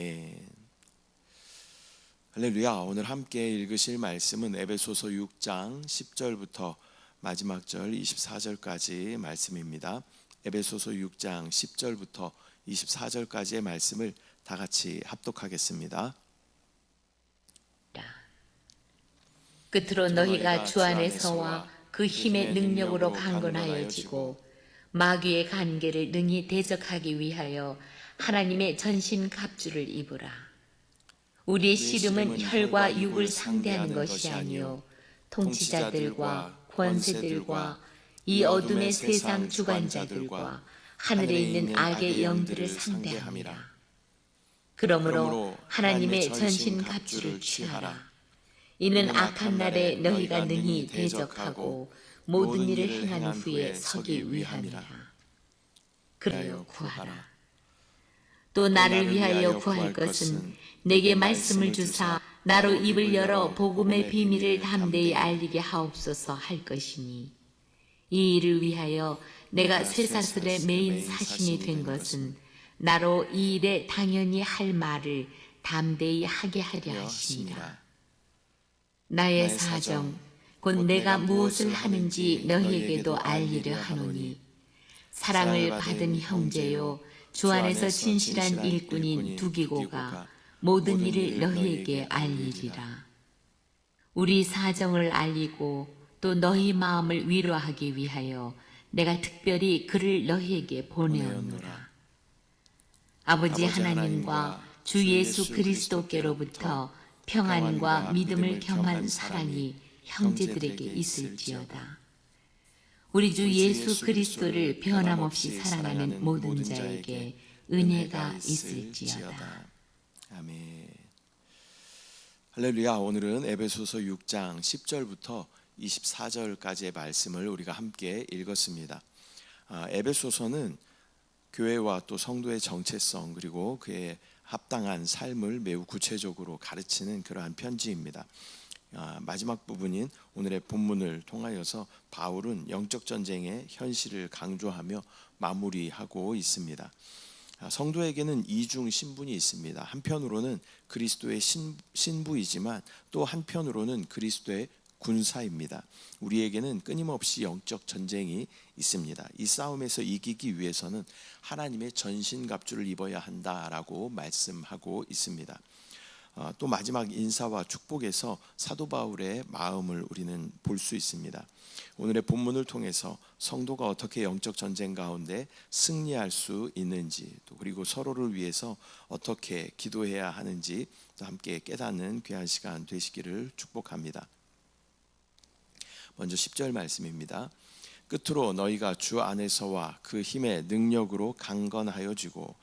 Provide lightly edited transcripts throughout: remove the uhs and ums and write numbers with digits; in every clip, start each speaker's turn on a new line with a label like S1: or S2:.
S1: 예. 할렐루야. 오늘 함께 읽으실 말씀은 에베소서 6장 10절부터 마지막 절 24절까지 말씀입니다. 에베소서 6장 10절부터 24절까지의 말씀을 다 같이 합독하겠습니다.
S2: 끝으로 너희가 주 안에서와 그 힘의 능력으로 강건하여지고 마귀의 관계를 능히 대적하기 위하여 하나님의 전신 갑주를 입으라. 우리의 씨름은 혈과 육을 상대하는 것이 아니요 통치자들과 권세들과 이 어둠의 세상 주관자들과 하늘에 있는 악의 영들을 상대함이라. 그러므로 하나님의 전신 갑주를 취하라. 이는 악한 날에 너희가 능히 대적하고 모든 일을 행한 후에 서기 위함이라. 그래요 구하라. 또 나를 위하여 구할 것은 내게 말씀을 주사 나로 입을 열어 복음의 비밀을 담대히 알리게 하옵소서 할 것이니, 이 일을 위하여 내가 쇠사슬에 매인 사신이 된 것은 나로 이 일에 당연히 할 말을 담대히 하게 하려 하심이라. 나의 사정 곧 내가 무엇을 하는지 너희에게도 알리려 하노니, 사랑을 받은 형제요 주 안에서 진실한 일꾼인 두기고가 모든 일을 너희에게 알리리라. 우리 사정을 알리고 또 너희 마음을 위로하기 위하여 내가 특별히 그를 너희에게 보내었노라. 아버지 하나님과 주 예수 그리스도께로부터 평안과 믿음을 겸한 사랑이 형제들에게 있을지어다. 우리 주 예수 그리스도를 변함없이 사랑하는 모든 자에게 은혜가 있을지어다.
S1: 아멘. 할렐루야. 오늘은 에베소서 6장 10절부터 24절까지의 말씀을 우리가 함께 읽었습니다. 에베소서는 교회와 또 성도의 정체성 그리고 그의 합당한 삶을 매우 구체적으로 가르치는 그러한 편지입니다. 마지막 부분인 오늘의 본문을 통하여서 바울은 영적 전쟁의 현실을 강조하며 마무리하고 있습니다. 성도에게는 이중 신분이 있습니다. 한편으로는 그리스도의 신부이지만 또 한편으로는 그리스도의 군사입니다. 우리에게는 끊임없이 영적 전쟁이 있습니다. 이 싸움에서 이기기 위해서는 하나님의 전신갑주를 입어야 한다라고 말씀하고 있습니다. 또 마지막 인사와 축복에서 사도 바울의 마음을 우리는 볼 수 있습니다. 오늘의 본문을 통해서 성도가 어떻게 영적 전쟁 가운데 승리할 수 있는지, 또 그리고 서로를 위해서 어떻게 기도해야 하는지 또 함께 깨닫는 귀한 시간 되시기를 축복합니다. 먼저 10절 말씀입니다. 끝으로 너희가 주 안에서와 그 힘의 능력으로 강건하여지고,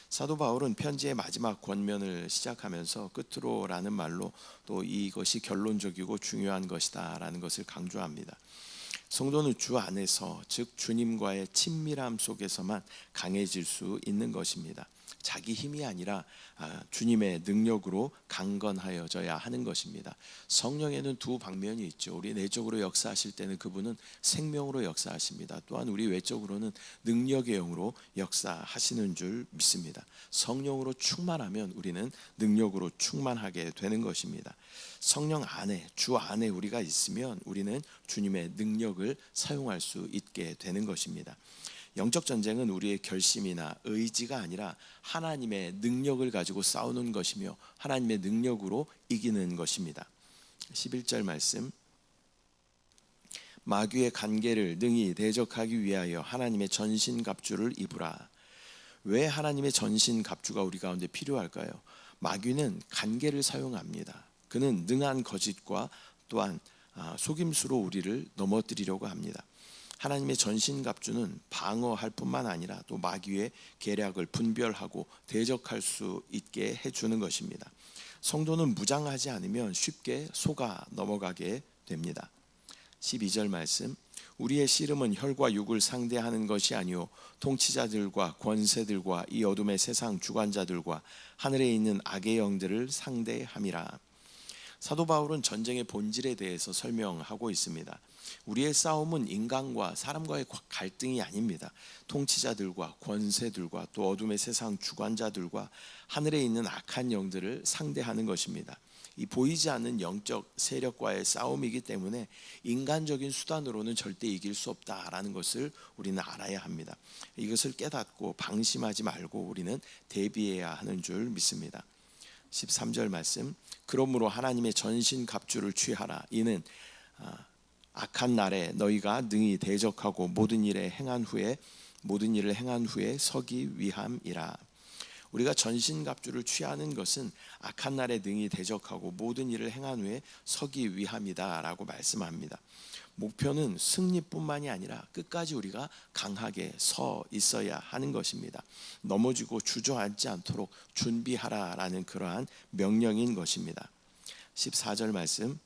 S1: 사도 바울은 편지의 마지막 권면을 시작하면서 끝으로라는 말로 또 이것이 결론적이고 중요한 것이다 라는 것을 강조합니다. 성도는 주 안에서, 즉 주님과의 친밀함 속에서만 강해질 수 있는 것입니다. 자기 힘이 아니라 주님의 능력으로 강건하여져야 하는 것입니다. 성령에는 두 방면이 있죠. 우리 내적으로 역사하실 때는 그분은 생명으로 역사하십니다. 또한 우리 외적으로는 능력의 영으로 역사하시는 줄 믿습니다. 성령으로 충만하면 우리는 능력으로 충만하게 되는 것입니다. 성령 안에, 주 안에 우리가 있으면 우리는 주님의 능력을 사용할 수 있게 되는 것입니다. 영적 전쟁은 우리의 결심이나 의지가 아니라 하나님의 능력을 가지고 싸우는 것이며 하나님의 능력으로 이기는 것입니다. 11절 말씀, 마귀의 관계를 능히 대적하기 위하여 하나님의 전신갑주를 입으라. 왜 하나님의 전신갑주가 우리 가운데 필요할까요? 마귀는 관계를 사용합니다. 그는 능한 거짓과 또한 속임수로 우리를 넘어뜨리려고 합니다. 하나님의 전신갑주는 방어할 뿐만 아니라 또 마귀의 계략을 분별하고 대적할 수 있게 해주는 것입니다. 성도는 무장하지 않으면 쉽게 속아 넘어가게 됩니다. 12절 말씀, 우리의 씨름은 혈과 육을 상대하는 것이 아니요 통치자들과 권세들과 이 어둠의 세상 주관자들과 하늘에 있는 악의 영들을 상대함이라. 사도 바울은 전쟁의 본질에 대해서 설명하고 있습니다. 우리의 싸움은 인간과 사람과의 갈등이 아닙니다. 통치자들과 권세들과 또 어둠의 세상 주관자들과 하늘에 있는 악한 영들을 상대하는 것입니다. 이 보이지 않는 영적 세력과의 싸움이기 때문에 인간적인 수단으로는 절대 이길 수 없다라는 것을 우리는 알아야 합니다. 이것을 깨닫고 방심하지 말고 우리는 대비해야 하는 줄 믿습니다. 13절 말씀, 그러므로 하나님의 전신 갑주를 취하라. 이는 악한 날에 너희가 능히 대적하고 모든 일을 행한 후에 서기 위함이라. 우리가 전신갑주를 취하는 것은 악한 날에 능히 대적하고 모든 일을 행한 후에 서기 위함이다라고 말씀합니다. 목표는 승리뿐만이 아니라 끝까지 우리가 강하게 서 있어야 하는 것입니다. 넘어지고 주저앉지 않도록 준비하라라는 그러한 명령인 것입니다. 14절 말씀,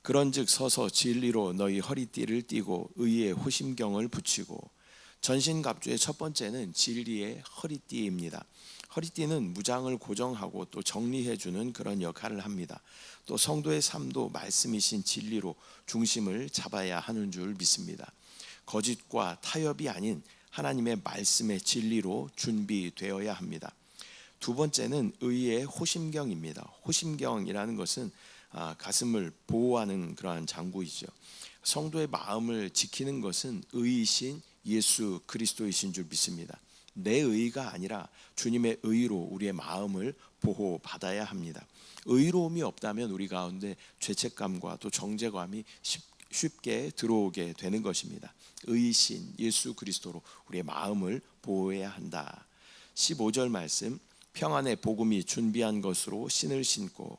S1: 그런즉 서서 진리로 너희 허리띠를 띠고 의의 호심경을 붙이고. 전신갑주의 첫 번째는 진리의 허리띠입니다. 허리띠는 무장을 고정하고 또 정리해주는 그런 역할을 합니다. 또 성도의 삶도 말씀이신 진리로 중심을 잡아야 하는 줄 믿습니다. 거짓과 타협이 아닌 하나님의 말씀의 진리로 준비되어야 합니다. 두 번째는 의의 호심경입니다. 호심경이라는 것은 가슴을 보호하는 그러한 장구이죠. 성도의 마음을 지키는 것은 의이신 예수 그리스도이신 줄 믿습니다. 내 의가 아니라 주님의 의로 우리의 마음을 보호받아야 합니다. 의로움이 없다면 우리 가운데 죄책감과 또 정죄감이 쉽게 들어오게 되는 것입니다. 의이신 예수 그리스도로 우리의 마음을 보호해야 한다. 15절 말씀, 평안의 복음이 준비한 것으로 신을 신고.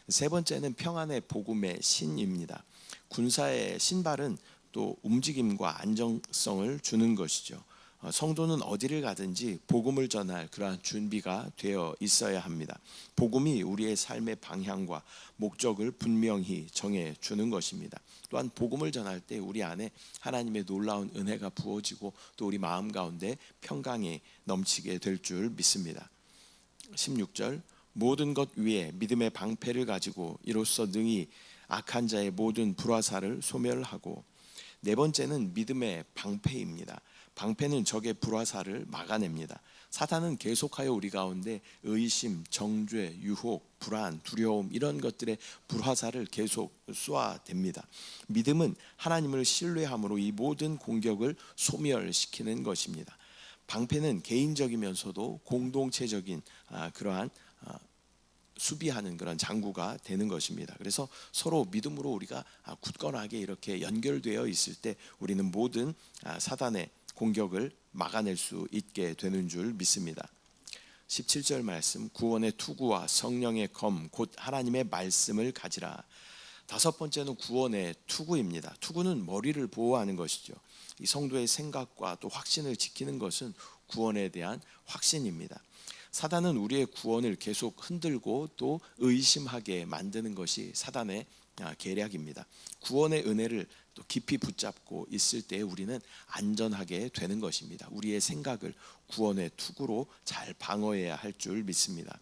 S1: 세 번째는 평안의 복음의 신입니다. 군사의 신발은 또 움직임과 안정성을 주는 것이죠. 성도는 어디를 가든지 복음을 전할 그러한 준비가 되어 있어야 합니다. 복음이 우리의 삶의 방향과 목적을 분명히 정해 주는 것입니다. 또한 복음을 전할 때 우리 안에 하나님의 놀라운 은혜가 부어지고 또 우리 마음 가운데 평강이 넘치게 될 줄 믿습니다. 16절, 모든 것 위에 믿음의 방패를 가지고 이로써 능히 악한 자의 모든 불화살을 소멸하고. 네 번째는 믿음의 방패입니다. 방패는 적의 불화살을 막아냅니다. 사탄은 계속하여 우리 가운데 의심, 정죄, 유혹, 불안, 두려움 이런 것들의 불화살을 계속 쏘아댑니다. 믿음은 하나님을 신뢰함으로 이 모든 공격을 소멸시키는 것입니다. 방패는 개인적이면서도 공동체적인 그러한 수비하는 그런 장구가 되는 것입니다. 그래서 서로 믿음으로 우리가 굳건하게 이렇게 연결되어 있을 때 우리는 모든 사단의 공격을 막아낼 수 있게 되는 줄 믿습니다. 17절 말씀, 구원의 투구와 성령의 검 곧 하나님의 말씀을 가지라. 다섯 번째는 구원의 투구입니다. 투구는 머리를 보호하는 것이죠. 이 성도의 생각과 또 확신을 지키는 것은 구원에 대한 확신입니다. 사단은 우리의 구원을 계속 흔들고 또 의심하게 만드는 것이 사단의 계략입니다. 구원의 은혜를 또 깊이 붙잡고 있을 때 우리는 안전하게 되는 것입니다. 우리의 생각을 구원의 투구로 잘 방어해야 할 줄 믿습니다.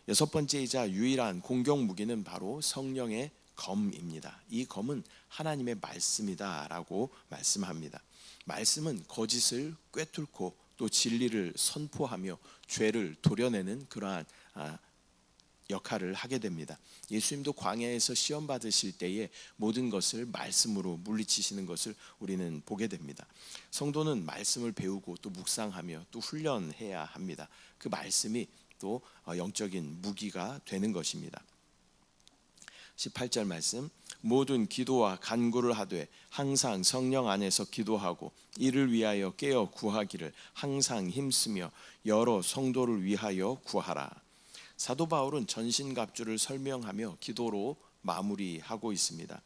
S1: 여섯 번째이자 유일한 공격 무기는 바로 성령의 검입니다. 이 검은 하나님의 말씀이다라고 말씀합니다. 말씀은 거짓을 꿰뚫고 또 진리를 선포하며 죄를 도려내는 그러한 역할을 하게 됩니다. 예수님도 광야에서 시험 받으실 때에 모든 것을 말씀으로 물리치시는 것을 우리는 보게 됩니다. 성도는 말씀을 배우고 또 묵상하며 또 훈련해야 합니다. 그 말씀이 또 영적인 무기가 되는 것입니다. 18절 말씀, 모든 기도와 간구를 하되 항상 성령 안에서 기도하고 이를 위하여 깨어 구하기를 항상 힘쓰며 여러 성도를 위하여 구하라. 사도 바울은 전신갑주를 설명하며 기도로 마무리하고 있습니다.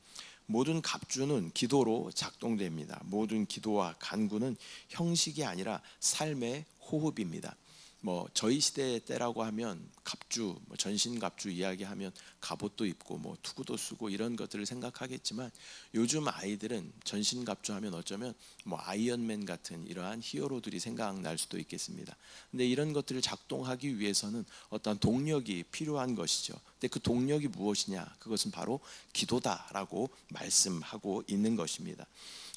S1: 모든 갑주는 기도로 작동됩니다. 모든 기도와 간구는 형식이 아니라 삶의 호흡입니다. 뭐 저희 시대의 때라고 하면 갑주, 뭐 전신갑주 이야기하면 갑옷도 입고 뭐 투구도 쓰고 이런 것들을 생각하겠지만, 요즘 아이들은 전신갑주 하면 어쩌면 뭐 아이언맨 같은 이러한 히어로들이 생각날 수도 있겠습니다. 근데 이런 것들을 작동하기 위해서는 어떤 동력이 필요한 것이죠. 근데 그 동력이 무엇이냐? 그것은 바로 기도다라고 말씀하고 있는 것입니다.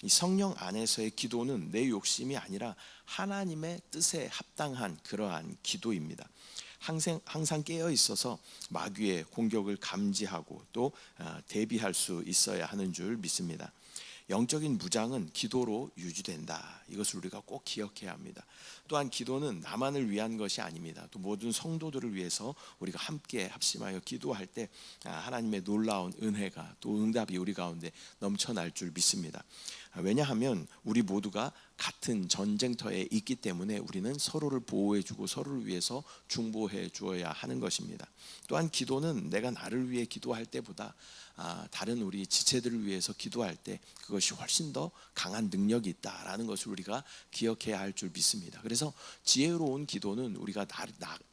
S1: 이 성령 안에서의 기도는 내 욕심이 아니라 하나님의 뜻에 합당한 그러한 기도입니다. 항상 깨어 있어서 마귀의 공격을 감지하고 또 대비할 수 있어야 하는 줄 믿습니다. 영적인 무장은 기도로 유지된다. 이것을 우리가 꼭 기억해야 합니다. 또한 기도는 나만을 위한 것이 아닙니다. 또 모든 성도들을 위해서 우리가 함께 합심하여 기도할 때 하나님의 놀라운 은혜가 또 응답이 우리 가운데 넘쳐날 줄 믿습니다. 왜냐하면 우리 모두가 같은 전쟁터에 있기 때문에 우리는 서로를 보호해주고 서로를 위해서 중보해 주어야 하는 것입니다. 또한 기도는 내가 나를 위해 기도할 때보다 다른 우리 지체들을 위해서 기도할 때 그것이 훨씬 더 강한 능력이 있다라는 것을 우리가 기억해야 할 줄 믿습니다. 그래서 지혜로운 기도는 우리가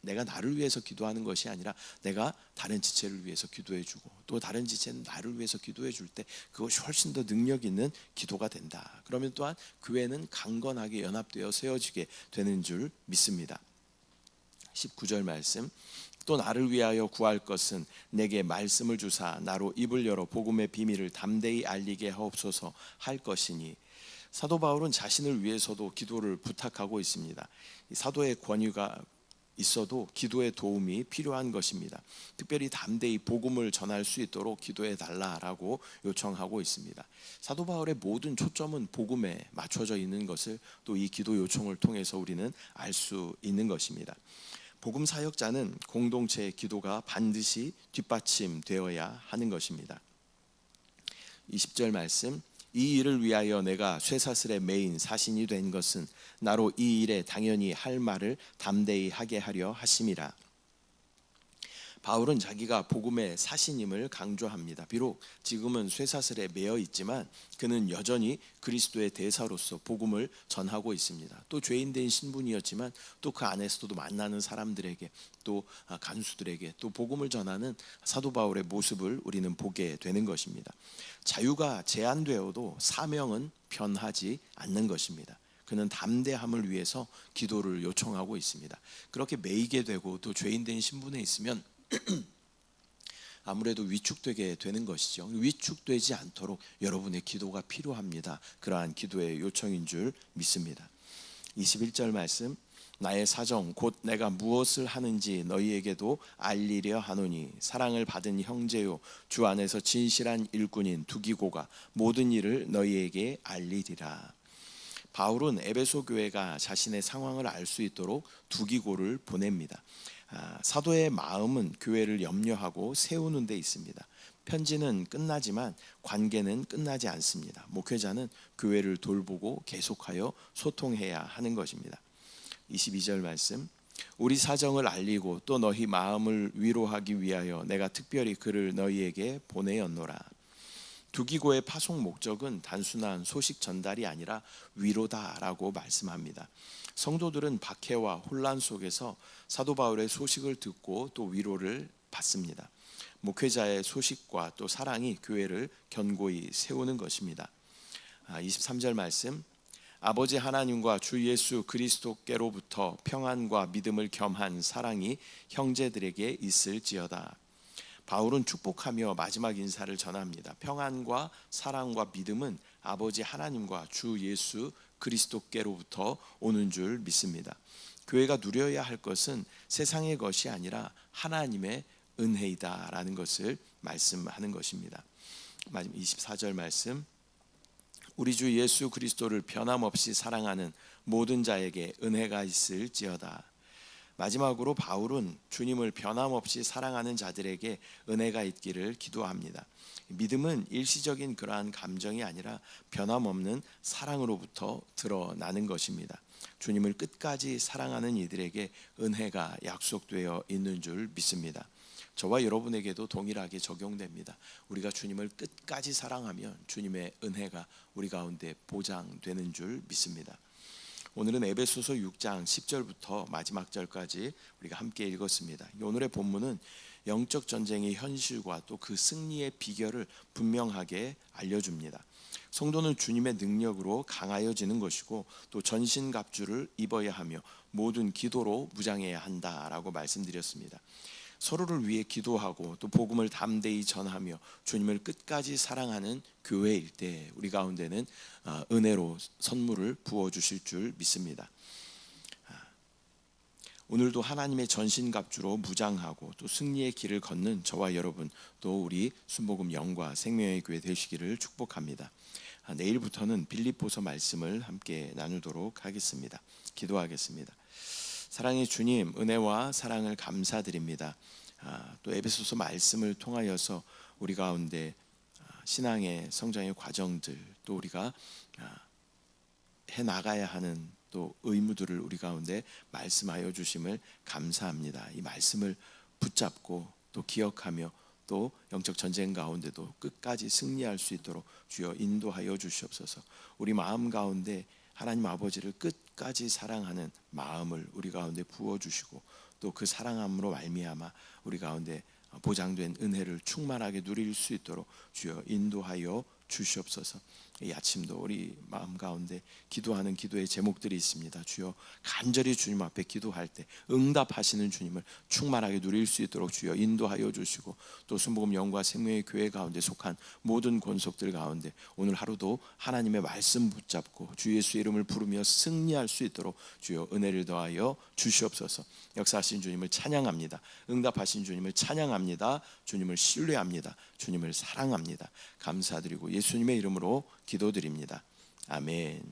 S1: 내가 나를 위해서 기도하는 것이 아니라 내가 다른 지체를 위해서 기도해주고 또 다른 지체는 나를 위해서 기도해줄 때 그것이 훨씬 더 능력 있는 기도가 된다. 그러면 또한 교회는 강건하게 연합되어 세워지게 되는 줄 믿습니다. 19절 말씀, 또 나를 위하여 구할 것은 내게 말씀을 주사 나로 입을 열어 복음의 비밀을 담대히 알리게 하옵소서 할 것이니. 사도 바울은 자신을 위해서도 기도를 부탁하고 있습니다. 사도의 권위가 있어도 기도의 도움이 필요한 것입니다. 특별히 담대히 복음을 전할 수 있도록 기도해 달라라고 요청하고 있습니다. 사도 바울의 모든 초점은 복음에 맞춰져 있는 것을 또 이 기도 요청을 통해서 우리는 알 수 있는 것입니다. 복음 사역자는 공동체의 기도가 반드시 뒷받침되어야 하는 것입니다. 20절 말씀, 이 일을 위하여 내가 쇠사슬에 매인 사신이 된 것은 나로 이 일에 당연히 할 말을 담대히 하게 하려 하심이라. 바울은 자기가 복음의 사신임을 강조합니다. 비록 지금은 쇠사슬에 매여 있지만 그는 여전히 그리스도의 대사로서 복음을 전하고 있습니다. 또 죄인된 신분이었지만 또 그 안에서도 만나는 사람들에게 또 간수들에게 또 복음을 전하는 사도 바울의 모습을 우리는 보게 되는 것입니다. 자유가 제한되어도 사명은 변하지 않는 것입니다. 그는 담대함을 위해서 기도를 요청하고 있습니다. 그렇게 매이게 되고 또 죄인된 신분에 있으면 아무래도 위축되게 되는 것이죠. 위축되지 않도록 여러분의 기도가 필요합니다. 그러한 기도의 요청인 줄 믿습니다. 21절 말씀, 나의 사정 곧 내가 무엇을 하는지 너희에게도 알리려 하노니 사랑을 받은 형제요 주 안에서 진실한 일꾼인 두기고가 모든 일을 너희에게 알리리라. 바울은 에베소 교회가 자신의 상황을 알 수 있도록 두기고를 보냅니다. 사도의 마음은 교회를 염려하고 세우는 데 있습니다. 편지는 끝나지만 관계는 끝나지 않습니다. 목회자는 교회를 돌보고 계속하여 소통해야 하는 것입니다. 22절 말씀, 우리 사정을 알리고 또 너희 마음을 위로하기 위하여 내가 특별히 그를 너희에게 보내었노라. 두기고의 파송 목적은 단순한 소식 전달이 아니라 위로다라고 말씀합니다. 성도들은 박해와 혼란 속에서 사도 바울의 소식을 듣고 또 위로를 받습니다. 목회자의 소식과 또 사랑이 교회를 견고히 세우는 것입니다. 23절 말씀, 아버지 하나님과 주 예수 그리스도께로부터 평안과 믿음을 겸한 사랑이 형제들에게 있을지어다. 바울은 축복하며 마지막 인사를 전합니다. 평안과 사랑과 믿음은 아버지 하나님과 주 예수 그리스도께로부터 오는 줄 믿습니다. 교회가 누려야 할 것은 세상의 것이 아니라 하나님의 은혜이다라는 것을 말씀하는 것입니다. 24절 말씀, 우리 주 예수 그리스도를 변함없이 사랑하는 모든 자에게 은혜가 있을지어다. 마지막으로 바울은 주님을 변함없이 사랑하는 자들에게 은혜가 있기를 기도합니다. 믿음은 일시적인 그러한 감정이 아니라 변함없는 사랑으로부터 드러나는 것입니다. 주님을 끝까지 사랑하는 이들에게 은혜가 약속되어 있는 줄 믿습니다. 저와 여러분에게도 동일하게 적용됩니다. 우리가 주님을 끝까지 사랑하면 주님의 은혜가 우리 가운데 보장되는 줄 믿습니다. 오늘은 에베소서 6장 10절부터 마지막 절까지 우리가 함께 읽었습니다. 오늘의 본문은 영적 전쟁의 현실과 또 그 승리의 비결을 분명하게 알려줍니다. 성도는 주님의 능력으로 강하여지는 것이고 또 전신갑주를 입어야 하며 모든 기도로 무장해야 한다라고 말씀드렸습니다. 서로를 위해 기도하고 또 복음을 담대히 전하며 주님을 끝까지 사랑하는 교회일 때 우리 가운데는 은혜로 선물을 부어주실 줄 믿습니다. 오늘도 하나님의 전신갑주로 무장하고 또 승리의 길을 걷는 저와 여러분 또 우리 순복음 영과 생명의 교회 되시기를 축복합니다. 내일부터는 빌립보서 말씀을 함께 나누도록 하겠습니다. 기도하겠습니다. 사랑의 주님, 은혜와 사랑을 감사드립니다. 또 에베소서 말씀을 통하여서 우리 가운데 신앙의 성장의 과정들 또 우리가 해나가야 하는 또 의무들을 우리 가운데 말씀하여 주심을 감사합니다. 이 말씀을 붙잡고 또 기억하며 또 영적 전쟁 가운데도 끝까지 승리할 수 있도록 주여 인도하여 주시옵소서. 우리 마음 가운데 하나님 아버지를 끝까지 사랑하는 마음을 우리 가운데 부어주시고 또 그 사랑함으로 말미암아 우리 가운데 보장된 은혜를 충만하게 누릴 수 있도록 주여 인도하여 주시옵소서. 이 아침도 우리 마음 가운데 기도하는 기도의 제목들이 있습니다. 주여 간절히 주님 앞에 기도할 때 응답하시는 주님을 충만하게 누릴 수 있도록 주여 인도하여 주시고 또 순복음 영과 생명의 교회 가운데 속한 모든 권속들 가운데 오늘 하루도 하나님의 말씀 붙잡고 주 예수 이름을 부르며 승리할 수 있도록 주여 은혜를 더하여 주시옵소서. 역사하신 주님을 찬양합니다. 응답하신 주님을 찬양합니다. 주님을 신뢰합니다. 주님을 사랑합니다. 감사드리고 예수님의 이름으로 기도드립니다. 아멘.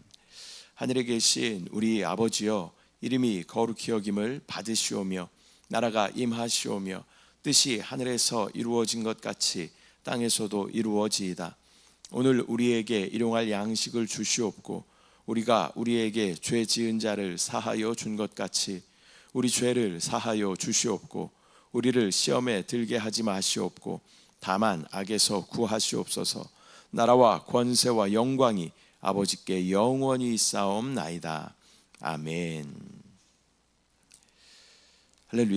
S1: 하늘에 계신 우리 아버지여, 이름이 거룩히 여김을 받으시오며 나라가 임하시오며 뜻이 하늘에서 이루어진 것 같이 땅에서도 이루어지이다. 오늘 우리에게 일용할 양식을 주시옵고 우리가 우리에게 죄 지은 자를 사하여 준 것 같이 우리 죄를 사하여 주시옵고 우리를 시험에 들게 하지 마시옵고 다만 악에서 구하시옵소서. 나라와 권세와 영광이 아버지께 영원히 있사옵나이다. 아멘.